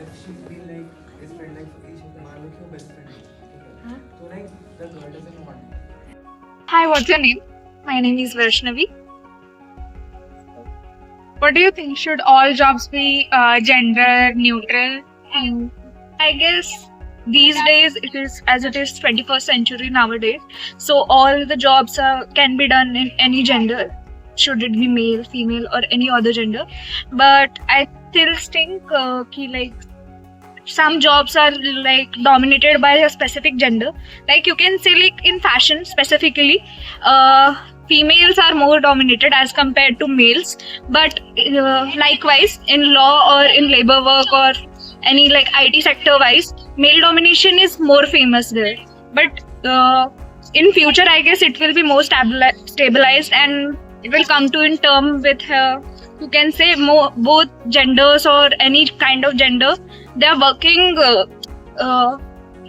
if she feel like his friend, like each of them are like your best friend, okay? So like the girl doesn't want. Hi, what's your name? My name is Vaishnavi. What do you think? Should all jobs be gender neutral? I guess these days it is, as it is 21st century nowadays. So all the jobs can be done in any gender, should it be male, female, or any other gender. But I still think like some jobs are like dominated by a specific gender. Like you can say like in fashion specifically, females are more dominated as compared to males. But likewise in law or in labor work or any like IT sector wise, male domination is more famous there. But in future, I guess it will be more stabilized, and it will come to in term with you can say more both genders or any kind of gender, they are working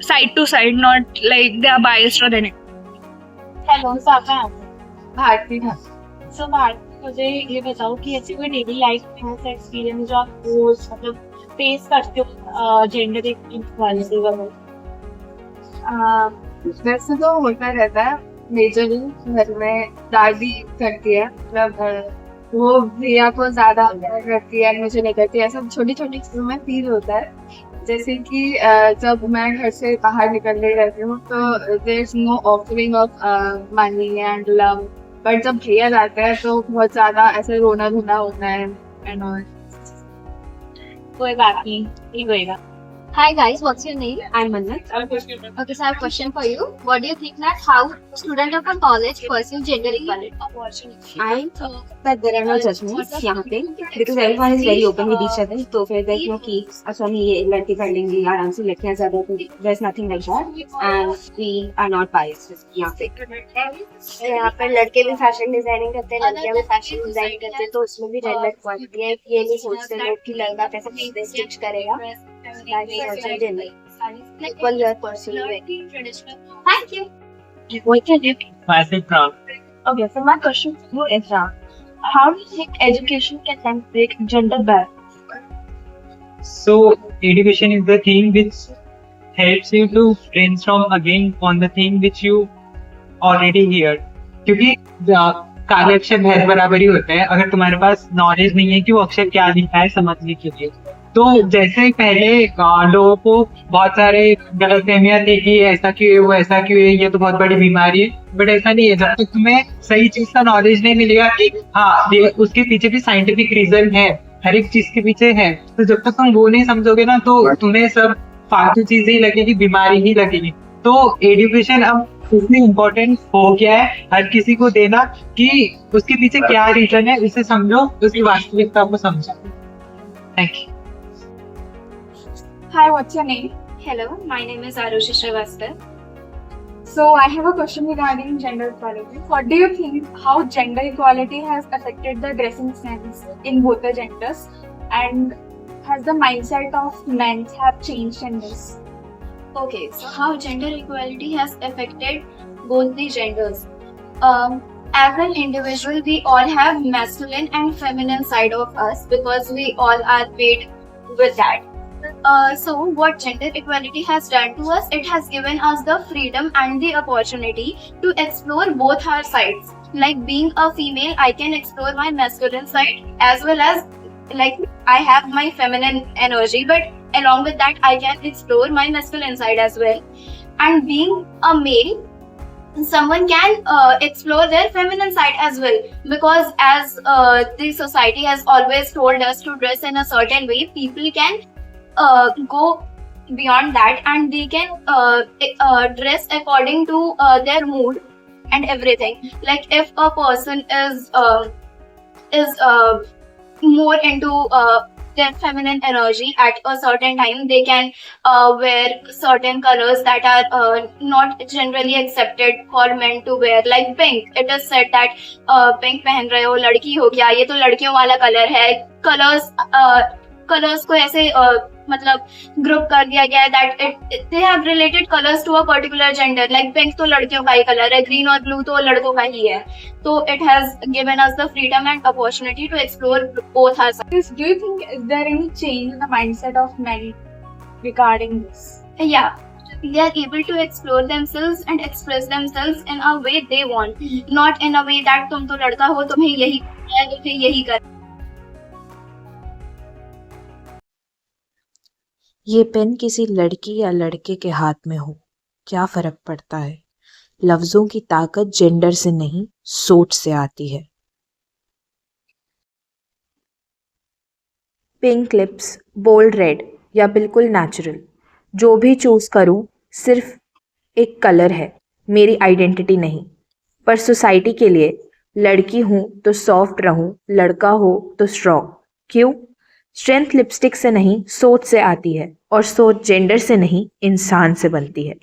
side to side, not like they are biased or anything. Hello तो आपका भारती था। सो भारती, मुझे ये बताओ कि ऐसी कोई daily life में ऐसा एक्सपीरियंस जो आप रोज मतलब फेस करते हो जेंडर इक्वालिटी वगैरह? वैसे तो होता रहता है मेजरली। घर में दादी करती है, मतलब वो भैया को ज्यादा करती है, मुझे नहीं करती है। सब छोटी छोटी चीजों में फील होता है। जैसे कि जब मैं घर से बाहर निकलने रहती हूँ तो there is no offering of money and love, but जब भैया जाते हैं तो बहुत ज्यादा ऐसे रोना धोना होता है एंड ऑल। कोई बात नहीं होएगा। Hi guys, what's your name? I'm Mannat. Okay, so I have a question for you. What do you think that how students of a college pursue gender equality? I think that there are no judgments यहाँ पे because everyone is very open with each other. तो फिर there's no कि अच्छा नहीं ये लड़के कर लेंगे आराम से, लड़कियाँ ज़्यादा, तो there's nothing like that and we are not biased यहाँ पे। यहाँ पर लड़के भी फैशन डिजाइनिंग करते हैं, लड़कियाँ भी फैशन डिजाइनिंग करते हैं, तो उसमें भी जेंडर इक्वालिटी है। ये नहीं सोचते लोग कि लड़का कैसे कपड़े स्टिच करेगा। Equal your pursuit. Thank you. What's your name? Myself Ram. Okay, so my question to you is how do you think education can then break gender barriers? So education is the thing which helps you to brainstorm again on the thing which you already hear. क्योंकि कार्य अक्षर भैर बराबर ही होता है। अगर तुम्हारे पास knowledge नहीं है कि वो अक्षर क्या लिखा है समझने के लिए, तो जैसे पहले लोगों को बहुत सारे गलतफहमियां थी कि ऐसा क्यों है, वो ऐसा क्यों है, ये तो बहुत बड़ी बीमारी है। बट ऐसा नहीं है। जब तक तुम्हें सही चीज का नॉलेज नहीं मिलेगा कि हाँ ये उसके पीछे भी साइंटिफिक रीजन है, हर एक चीज के पीछे है, तो जब तक तुम वो नहीं समझोगे ना तो तुम्हें सब फालतू चीजें ही लगेगी, बीमारी ही लगेगी। तो एजुकेशन अब इतनी इम्पोर्टेंट हो गया है हर किसी को देना कि उसके पीछे क्या रीजन है, उसे समझो, उसकी वास्तविकता को समझो। Thank you. Hi, what's your name? Hello, my name is Arushi Srivastav. So I have a question regarding gender equality. What do you think how gender equality has affected the dressing sense in both the genders, and has the mindset of men have changed in this? Okay, so how gender equality has affected both the genders. As an individual, we all have masculine and feminine side of us because we all are made with that. So what gender equality has done to us, it has given us the freedom and the opportunity to explore both our sides. Like being a female, I can explore my masculine side as well as like I have my feminine energy, but along with that I can explore my masculine side as well. And being a male, someone can explore their feminine side as well, because as the society has always told us to dress in a certain way, people can go beyond that and they can dress according to their mood and everything. Like if a person is more into their feminine energy at a certain time, they can wear certain colors that are not generally accepted for men to wear, like pink. It is said that pink पहन रहे हो लड़की हो क्या, ये तो लड़कियों वाला कलर है। कलर्स को ऐसे मतलब ग्रुप कर दिया गया है that they have related colours to a particular gender, like pink तो लड़कियों का ही कलर है, ग्रीन और ब्लू तो लड़कों का ही है. तो it has given us the freedom and opportunity to explore both our sides. Do you think is there any change in the mindset of men regarding this? Yeah, they are able to explore themselves and express themselves in a way they want, not in a way that तुम तो लड़का हो, तुम्हें यही करना है, तुम्हें यही करना है. ये पेन किसी लड़की या लड़के के हाथ में हो, क्या फर्क पड़ता है? लफ्जों की ताकत जेंडर से नहीं, सोच से आती है. पिंक लिप्स, बोल्ड रेड या बिल्कुल नेचुरल, जो भी चूज करूं सिर्फ एक कलर है, मेरी आइडेंटिटी नहीं. पर सोसाइटी के लिए लड़की हूं तो सॉफ्ट रहूं, लड़का हो तो स्ट्रॉन्ग. क्यों? स्ट्रेंथ लिपस्टिक से नहीं, सोच से आती है, और सोच जेंडर से नहीं, इंसान से बनती है.